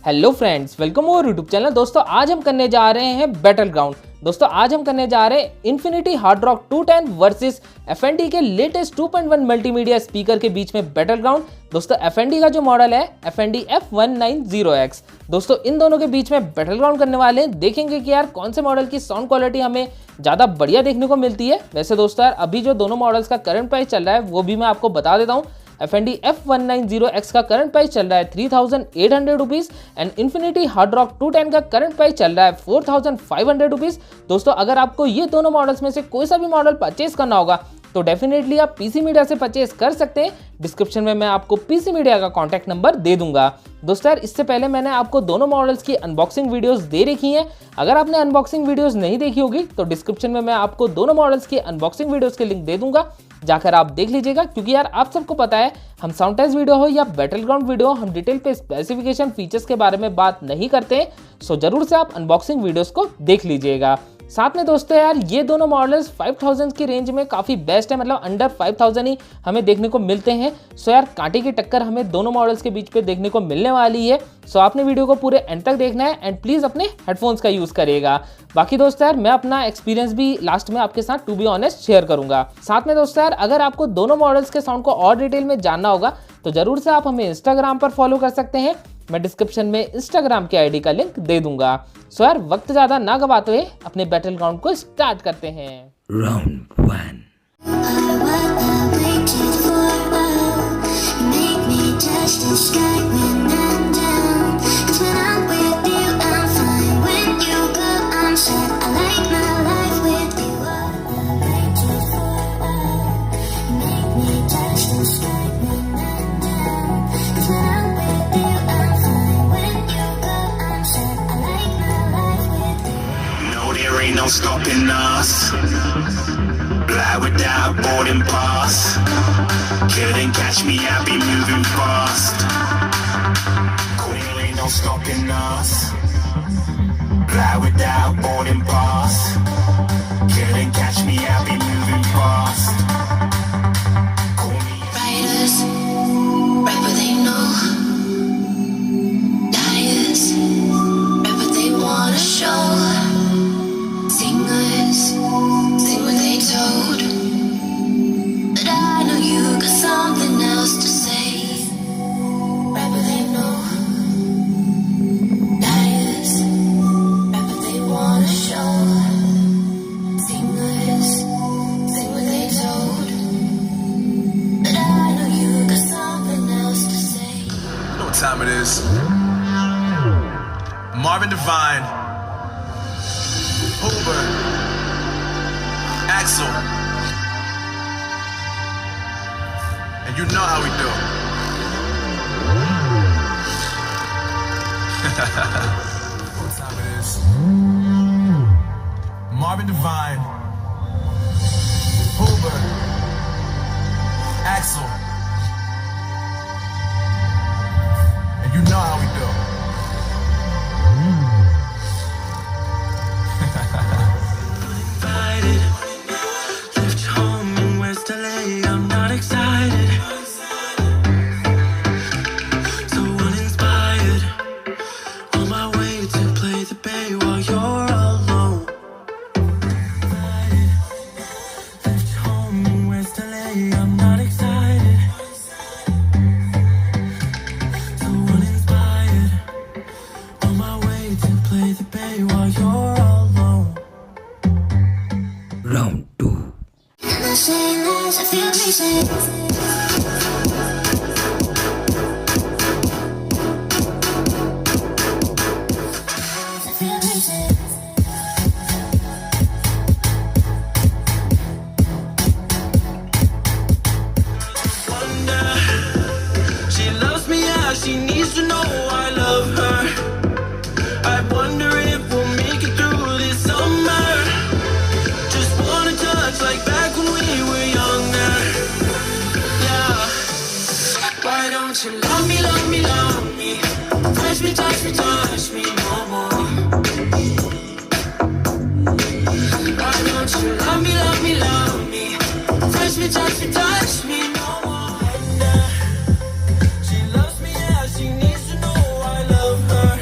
Hello friends, welcome over YouTube channel. दोस्तों आज हम करने जा रहे हैं बैटल ग्राउंड। दोस्तों आज हम करने जा रहे हैं infinity hard rock 210 versus F&D के लेटेस्ट 2.1 मल्टीमीडिया स्पीकर के बीच में बैटल ग्राउंड। दोस्तों एफएनडी का जो मॉडल है एफएनडी F190X। दोस्तों इन दोनों के बीच में बैटल ग्राउंड करने वाले हैं। देखेंगे कि यार कौन से मॉडल की साउंड क्वालिटी हमें ज़्यादा बढ़िया देखने को मिलती है। वैसे दोस्तों यार अभी जो दोनों मॉडल्स का करंट प्राइस चल रहा है वो भी मैं आपको बता देता हूँ। एफएनडी F190X का करंट प्राइस चल रहा है 3,800 rupees and infinity hard rock 210 का करंट प्राइस चल रहा है 4,500 रुपीज़। दोस्तों अगर आपको ये दोनों मॉडल्स में से कोई सा भी मॉडल परचेज करना होगा तो डेफिनेटली आप पीसी मीडिया से परचेज कर सकते हैं। डिस्क्रिप्शन में मैं आपको पीसी मीडिया का कॉन्टैक्ट नंबर दे दूंगा। दोस्तों यार इससे पहले मैंने आपको दोनों मॉडल्स की अनबॉक्सिंग वीडियोस दे रखी हैं। अगर आपने अनबॉक्सिंग वीडियोस नहीं देखी होगी तो डिस्क्रिप्शन में मैं आपको दोनों मॉडल्स की अनबॉक्सिंग वीडियोस के लिंक दे दूंगा, जाकर आप देख लीजिएगा। क्योंकि यार आप सबको पता है हम साउंड टेस्ट वीडियो हो या बैटल ग्राउंड वीडियो, हम डिटेल पे स्पेसिफिकेशन फीचर्स के बारे में बात नहीं करते हैं। सो जरूर से आप अनबॉक्सिंग वीडियोस को देख लीजिएगा। साथ में दोस्तों यार ये दोनों मॉडल्स 5000 की रेंज में काफ़ी बेस्ट है, मतलब अंडर 5000 ही हमें देखने को मिलते हैं। सो यार कांटे की टक्कर हमें दोनों मॉडल्स के बीच पे देखने को मिलने वाली है। सो आपने वीडियो को पूरे एंड तक देखना है एंड प्लीज़ अपने हेडफोन्स का यूज़ करिएगा। बाकी दोस्तों यार मैं अपना एक्सपीरियंस भी लास्ट में आपके साथ टू बी ऑनेस्ट शेयर करूंगा। साथ में दोस्तों यार अगर आपको दोनों मॉडल्स के साउंड को और डिटेल में जानना होगा तो जरूर से आप हमें इंस्टाग्राम पर फॉलो कर सकते हैं। मैं डिस्क्रिप्शन में इंस्टाग्राम के आईडी का लिंक दे दूंगा। सो यार वक्त ज्यादा ना गवाते हुए अपने बैटल ग्राउंड को स्टार्ट करते हैं। Round 1. Ain't no stopping us. Fly without boarding pass. Couldn't catch me, I be moving fast. Ain't no stopping us. Fly without boarding pass. Couldn't catch me, I be moving fast. Riders, right where they know. Liars, right where they wanna show. Singers, sing what they told. But I know you got something else to say. Right where they know. Liars, right where they wanna show. Singers, sing what they told. But I know you got something else to say. You know what time it is. Marvin Devine, Hoover, Axel, and you know how we do. What time it is? Marvin Devine, Hoover, Axel, and you know how we do. Left home in West LA, I'm not excited. So uninspired. On my way to play the bay while you're alone. Left home in West LA, I'm not excited. So uninspired. On my way to play the bay while you're alone. Round 2. I'm saying lies, I feel crazy. I feel crazy. She loves me, yeah, she needs to know I love her. I wonder if we'll make it through this summer. Just wanna touch like back when we were younger. Yeah. Why don't you love me, love me, love me? Touch me, touch me, touch me no more. Why don't you love me, love me, love me? Touch me, touch me, touch me no more. She loves me, yeah, she needs to know I love her.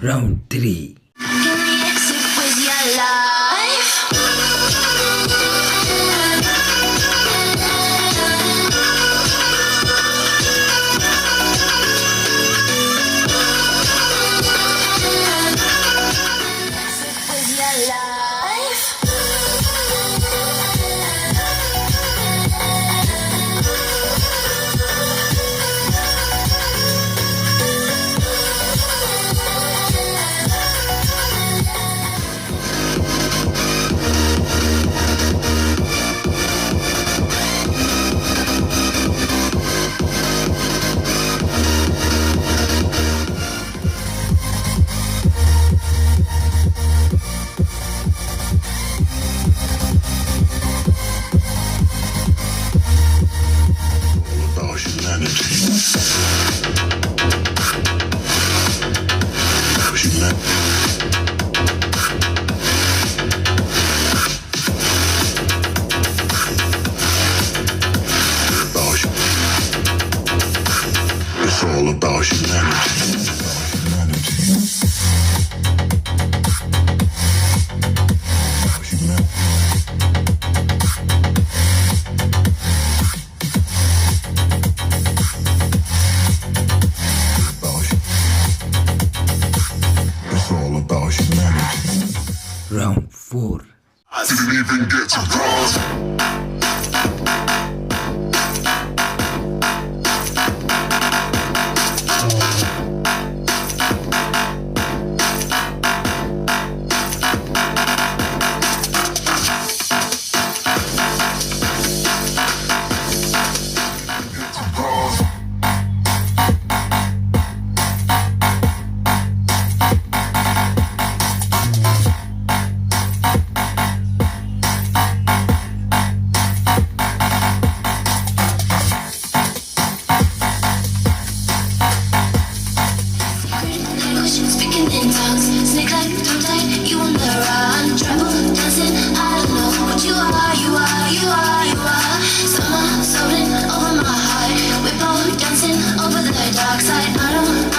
Round 3. Can we exit with your life? Exit with your life. About humanity. It's all about humanity. It's all about humanity. Round 4. I didn't even get to cross. Language speaking in tongues. Snake like tongue tied, you on the run. Travel, dancing, I don't know what you are, you are, you are, you are. Summer, soaring over my heart. We're both dancing over the dark side. I don't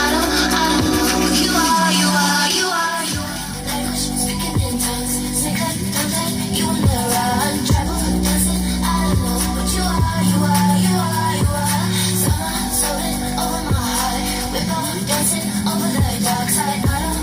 know who you are, you are, you are, you are. Language speaking in tongues. Snake like tongue tied, you on the run. Travel, dancing, I don't know what you are, you are, you are, you are. Summer, soaring over my heart. We're both dancing over the dark side. I don't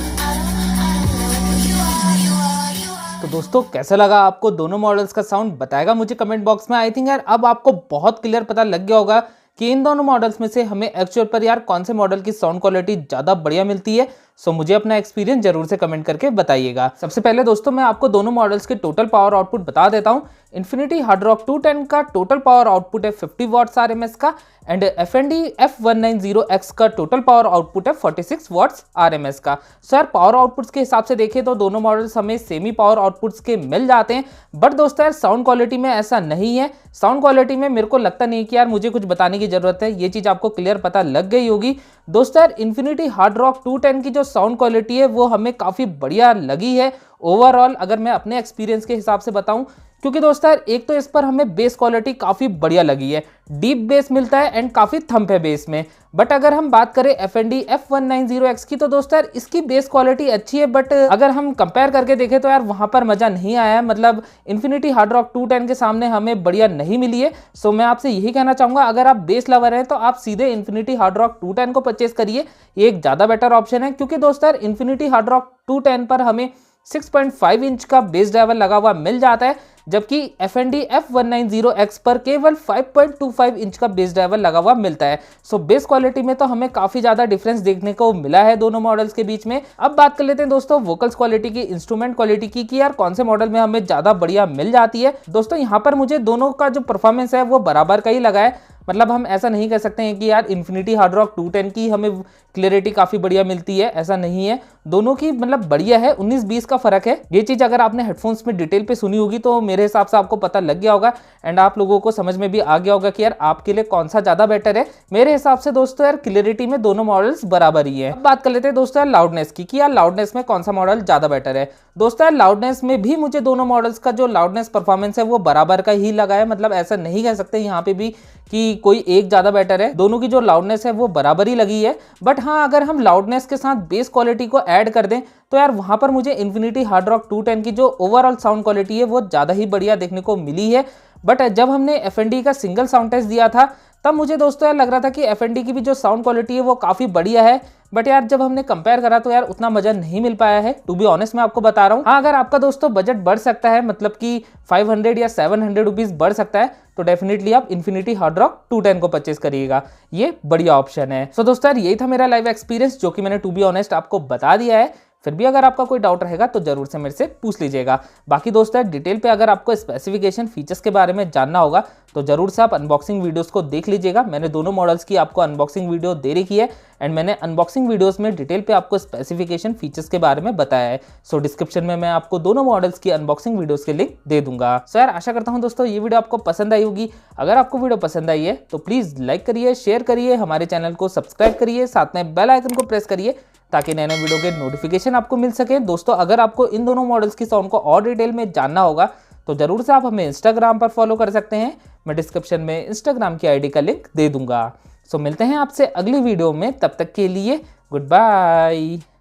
know who you are, you are, you are. तो दोस्तों कैसा लगा आपको दोनों models का sound, बताएगा मुझे comment box में। आई थिंक यार अब आपको बहुत क्लियर पता लग गया होगा कि इन दोनों मॉडल्स में से हमें एक्चुअल पर यार कौन से मॉडल की साउंड क्वालिटी ज़्यादा बढ़िया मिलती है। सो मुझे अपना एक्सपीरियंस जरूर से कमेंट करके बताइएगा। सबसे पहले दोस्तों मैं आपको दोनों मॉडल्स के टोटल पावर आउटपुट बता देता हूँ। इन्फिनिटी हार्ड रॉक 210 का टोटल पावर आउटपुट है 50 वॉट्स RMS का, एंड FND F190X का टोटल पावर आउटपुट है 46 वॉट्स RMS का। सो यार पावर आउटपुट्स के हिसाब से देखें तो दोनों मॉडल्स हमें सेमी पावर आउटपुट्स के मिल जाते हैं, बट दोस्तों यार साउंड क्वालिटी में ऐसा नहीं है। साउंड क्वालिटी में मेरे को लगता नहीं कि यार मुझे कुछ बताने की जरूरत है, ये चीज़ आपको क्लियर पता लग गई होगी। दोस्तों यार इन्फिनिटी हार्ड रॉक 210 की जो साउंड क्वालिटी है वो हमें काफ़ी बढ़िया लगी है ओवरऑल, अगर मैं अपने एक्सपीरियंस के हिसाब से बताऊं। क्योंकि दोस्तों यार एक तो इस पर हमें बेस क्वालिटी काफ़ी बढ़िया लगी है, डीप बेस मिलता है एंड काफ़ी थंप है बेस में। बट अगर हम बात करें FND F190X की तो दोस्तों यार इसकी बेस क्वालिटी अच्छी है, बट अगर हम कंपेयर करके देखें तो यार वहाँ पर मज़ा नहीं आया है। मतलब इन्फिनिटी हार्ड रॉक 210 के सामने हमें बढ़िया नहीं मिली है। सो मैं आपसे यही कहना चाहूँगा, अगर आप बेस लवर हैं तो आप सीधे इन्फिनिटी हार्ड रॉक 210 को परचेज करिए, ये एक ज़्यादा बेटर ऑप्शन है। क्योंकि दोस्तों यार इन्फिनिटी हार्ड रॉक 210 पर हमें 6.5 इंच का बेस ड्राइवर लगा हुआ मिल जाता है, जबकि FND F190X पर केवल 5.25 इंच का बेस ड्राइवर लगा हुआ मिलता है। सो बेस क्वालिटी में तो हमें काफ़ी ज़्यादा डिफरेंस देखने को मिला है दोनों मॉडल्स के बीच में। अब बात कर लेते हैं दोस्तों वोकल्स क्वालिटी की, इंस्ट्रूमेंट क्वालिटी की, कि यार कौन से मॉडल में हमें ज़्यादा बढ़िया मिल जाती है। दोस्तों यहाँ पर मुझे दोनों का जो परफॉर्मेंस है वो बराबर का ही लगा है। मतलब हम ऐसा नहीं कह सकते हैं कि यार इन्फिनिटी हार्ड रॉक 210 की हमें क्लियरिटी काफ़ी बढ़िया मिलती है, ऐसा नहीं है। दोनों की मतलब बढ़िया है, 19-20 का फर्क है। ये चीज़ अगर आपने हेडफोन्स में डिटेल पे सुनी होगी तो मेरे हिसाब से आपको पता लग गया होगा एंड आप लोगों को समझ में भी आ गया होगा कि यार आपके लिए कौन सा ज़्यादा बेटर है। मेरे हिसाब से दोस्तों यार क्लियरिटी में दोनों मॉडल्स बराबर ही है। अब बात कर लेते हैं दोस्तों यार लाउडनेस की, कि यार लाउडनेस में कौन सा मॉडल ज़्यादा बेटर है। दोस्तों यार लाउडनेस में भी मुझे दोनों मॉडल्स का जो लाउडनेस परफॉर्मेंस है वो बराबर का ही लगा है। मतलब ऐसा नहीं कह सकते यहाँ पे भी कि कोई एक ज़्यादा बेटर है, दोनों की जो लाउडनेस है वो बराबर ही लगी है। बट हाँ, अगर हम लाउडनेस के साथ बेस क्वालिटी को ऐड कर दें तो यार वहाँ पर मुझे इन्फिनिटी हार्ड रॉक 210 की जो ओवरऑल साउंड क्वालिटी है वो ज़्यादा ही बढ़िया देखने को मिली है। बट जब हमने FND का सिंगल साउंड टेस्ट दिया था तब मुझे दोस्तों यार लग रहा था कि FND की भी जो साउंड क्वालिटी है वो काफ़ी बढ़िया है। बट यार जब हमने कंपेयर करा तो यार उतना मजा नहीं मिल पाया है, टू बी ऑनेस्ट मैं आपको बता रहा हूँ। हाँ, अगर आपका दोस्तों बजट बढ़ सकता है, मतलब कि 500 या 700 रुपीज़ बढ़ सकता है, तो डेफिनेटली आप इन्फिनिटी हार्ड रॉक 210 को परचेज करिएगा, ये बढ़िया ऑप्शन है। सो दोस्तों यार यही था मेरा लाइव एक्सपीरियंस जो कि मैंने टू बी ऑनेस्ट आपको बता दिया है। फिर भी अगर आपका कोई डाउट रहेगा तो जरूर से मेरे से पूछ लीजिएगा। बाकी दोस्तों डिटेल पे अगर आपको स्पेसिफिकेशन फीचर्स के बारे में जानना होगा तो जरूर से आप अनबॉक्सिंग वीडियोस को देख लीजिएगा। मैंने दोनों मॉडल्स की आपको अनबॉक्सिंग वीडियो दे रखी है एंड मैंने अनबॉक्सिंग वीडियोस में डिटेल पे आपको स्पेसिफिकेशन फीचर्स के बारे में बताया है। सो डिस्क्रिप्शन में मैं आपको दोनों मॉडल्स की अनबॉक्सिंग वीडियोस के लिंक दे दूंगा। सो यार आशा करता हूँ दोस्तों ये वीडियो आपको पसंद आई होगी। अगर आपको वीडियो पसंद आई है तो प्लीज लाइक करिए, शेयर करिए, हमारे चैनल को सब्सक्राइब करिए, साथ में बेल आइकन को प्रेस करिए ताकि नए नए वीडियो के नोटिफिकेशन आपको मिल सके। दोस्तों अगर आपको इन दोनों मॉडल्स की साउंड को और डिटेल में जानना होगा तो जरूर से आप हमें इंस्टाग्राम पर फॉलो कर सकते हैं। मैं डिस्क्रिप्शन में इंस्टाग्राम की आईडी का लिंक दे दूंगा। सो मिलते हैं आपसे अगली वीडियो में, तब तक के लिए गुड बाय।